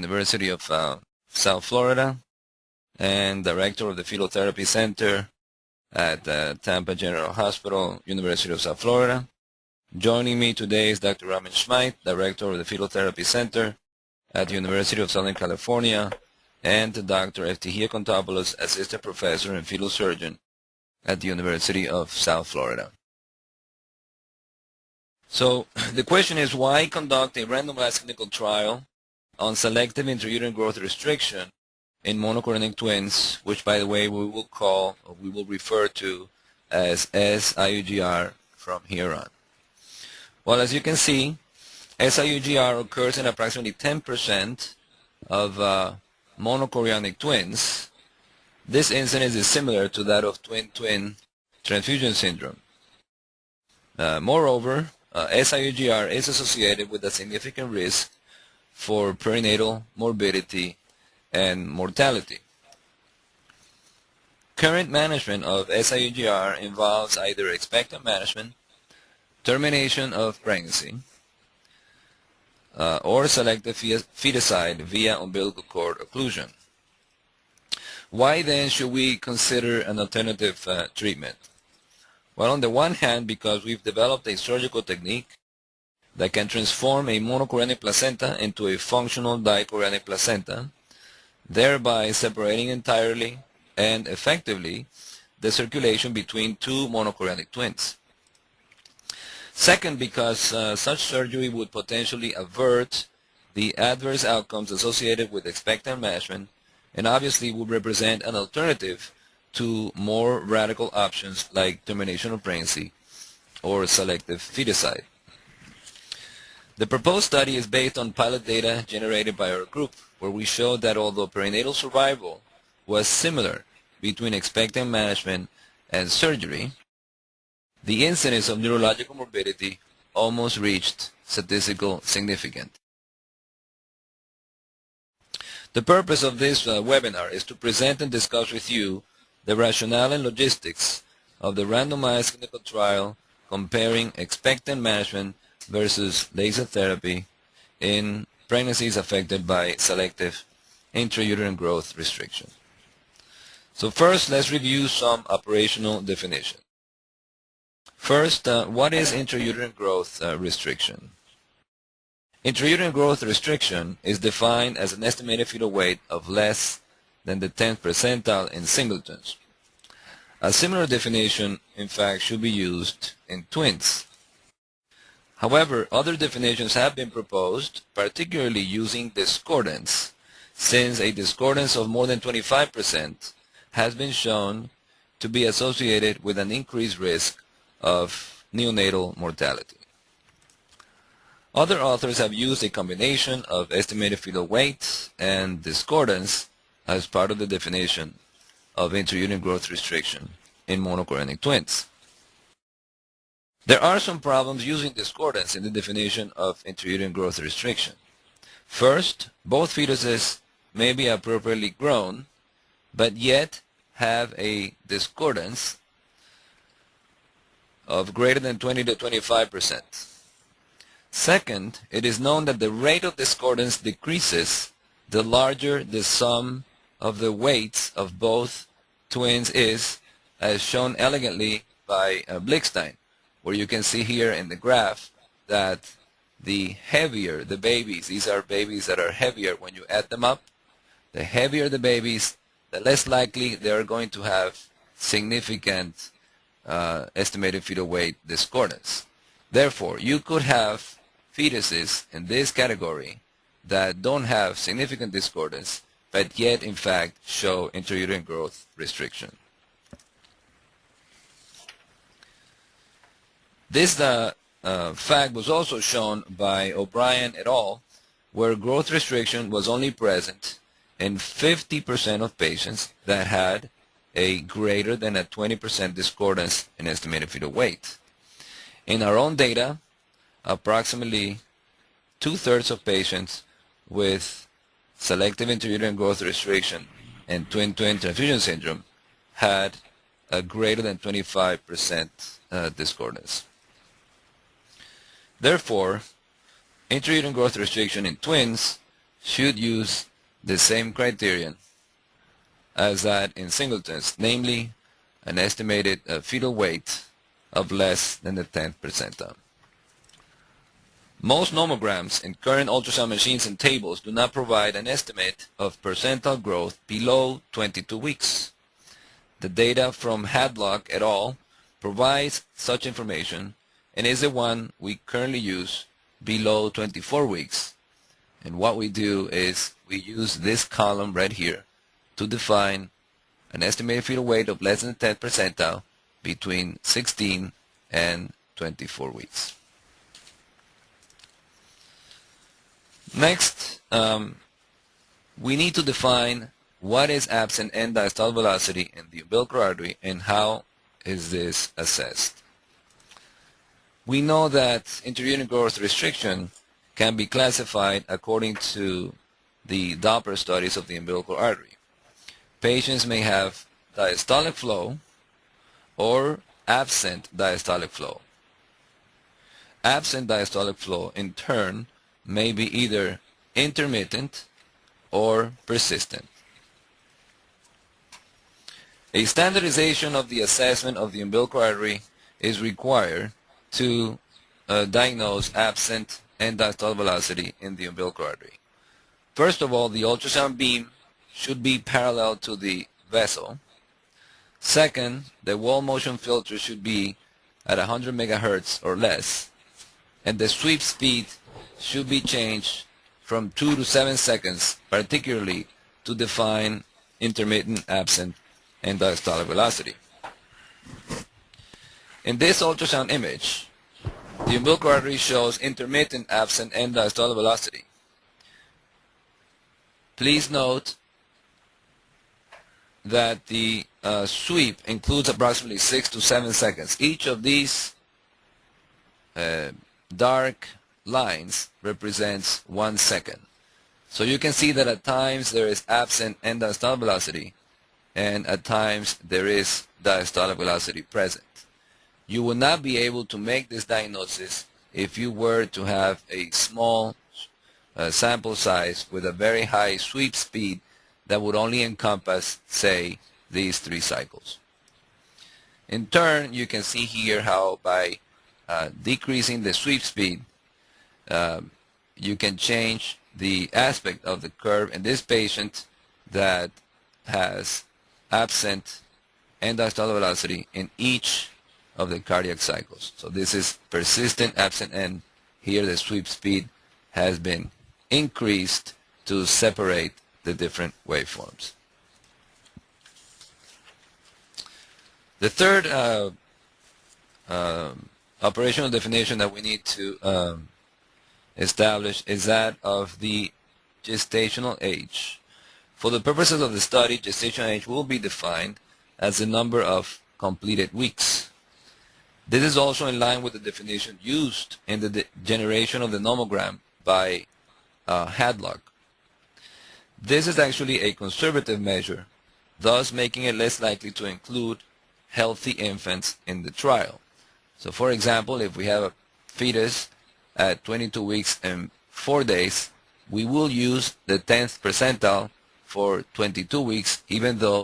University of South Florida, and director of the Fetal Therapy Center at Tampa General Hospital, University of South Florida. Joining me today is Dr. Ramin Schmeit, director of the Fetal Therapy Center at the University of Southern California, and Dr. Eftihia Contopoulos, assistant professor and fetal surgeon at the University of South Florida. So the question is, why conduct a randomized clinical trial on selective intrauterine growth restriction in monochorionic twins, which, by the way, we will refer to as IUGR from here on? Well, as you can see, IUGR occurs in approximately 10% of monochorionic twins. This incidence is similar to that of twin-twin transfusion syndrome. Moreover, IUGR is associated with a significant risk for perinatal morbidity and mortality. Current management of IUGR involves either expectant management, termination of pregnancy, or selective feticide via umbilical cord occlusion. Why then should we consider an alternative treatment? Well, on the one hand, because we've developed a surgical technique that can transform a monochorionic placenta into a functional dichorionic placenta, thereby separating entirely and effectively the circulation between two monochorionic twins. Second, because such surgery would potentially avert the adverse outcomes associated with expectant management, and obviously would represent an alternative to more radical options like termination of pregnancy or selective feticide. The proposed study is based on pilot data generated by our group, where we showed that although perinatal survival was similar between expectant management and surgery, the incidence of neurological morbidity almost reached statistical significance. The purpose of this webinar is to present and discuss with you the rationale and logistics of the randomized clinical trial comparing expectant management versus laser therapy in pregnancies affected by selective intrauterine growth restriction. So first, let's review some operational definitions. First, what is intrauterine growth restriction? Intrauterine growth restriction is defined as an estimated fetal weight of less than the 10th percentile in singletons. A similar definition, in fact, should be used in twins. However, other definitions have been proposed, particularly using discordance, since a discordance of more than 25% has been shown to be associated with an increased risk of neonatal mortality. Other authors have used a combination of estimated fetal weight and discordance as part of the definition of intrauterine growth restriction in monochorionic twins. There are some problems using discordance in the definition of intrauterine growth restriction. First, both fetuses may be appropriately grown, but yet have a discordance of greater than 20 to 25%. Second, it is known that the rate of discordance decreases the larger the sum of the weights of both twins is, as shown elegantly by Blickstein, where you can see here in the graph that the heavier the babies, these are babies that are heavier when you add them up, the heavier the babies, the less likely they are going to have significant estimated fetal weight discordance. Therefore, you could have fetuses in this category that don't have significant discordance, but yet in fact show intrauterine growth restriction. This fact was also shown by O'Brien et al., where growth restriction was only present in 50% of patients that had a greater than a 20% discordance in estimated fetal weight. In our own data, approximately 2/3 of patients with selective intrauterine growth restriction and twin-twin transfusion syndrome had a greater than 25% discordance. Therefore, intrauterine growth restriction in twins should use the same criterion as that in singletons, namely an estimated fetal weight of less than the 10th percentile. Most nomograms in current ultrasound machines and tables do not provide an estimate of percentile growth below 22 weeks. The data from Hadlock et al. Provides such information and is the one we currently use below 24 weeks. And what we do is we use this column right here to define an estimated fetal weight of less than the 10th percentile between 16 and 24 weeks. Next, we need to define what is absent end-diastolic velocity in the umbilical artery and how is this assessed. We know that intrauterine growth restriction can be classified according to the Doppler studies of the umbilical artery. Patients may have diastolic flow or absent diastolic flow. Absent diastolic flow, in turn, may be either intermittent or persistent. A standardization of the assessment of the umbilical artery is required to diagnose absent end-diastolic velocity in the umbilical artery. First of all, the ultrasound beam should be parallel to the vessel. Second, the wall motion filter should be at 100 megahertz or less, and the sweep speed should be changed from 2 to 7 seconds, particularly to define intermittent absent end-diastolic velocity. In this ultrasound image, the umbilical artery shows intermittent absent end-diastolic velocity. Please note that the sweep includes approximately 6 to 7 seconds. Each of these dark lines represents 1 second. So you can see that at times there is absent end-diastolic velocity and at times there is diastolic velocity present. You will not be able to make this diagnosis if you were to have a small sample size with a very high sweep speed that would only encompass, say, these 3 cycles. In turn, you can see here how by decreasing the sweep speed, you can change the aspect of the curve in this patient that has absent end-diastolic velocity in each of the cardiac cycles. So this is persistent absent end. Here the sweep speed has been increased to separate the different waveforms. The third operational definition that we need to establish is that of the gestational age. For the purposes of the study, gestational age will be defined as the number of completed weeks. This is also in line with the definition used in the generation of the nomogram by Hadlock. This is actually a conservative measure, thus making it less likely to include healthy infants in the trial. So for example, if we have a fetus at 22 weeks and 4 days, we will use the 10th percentile for 22 weeks, even though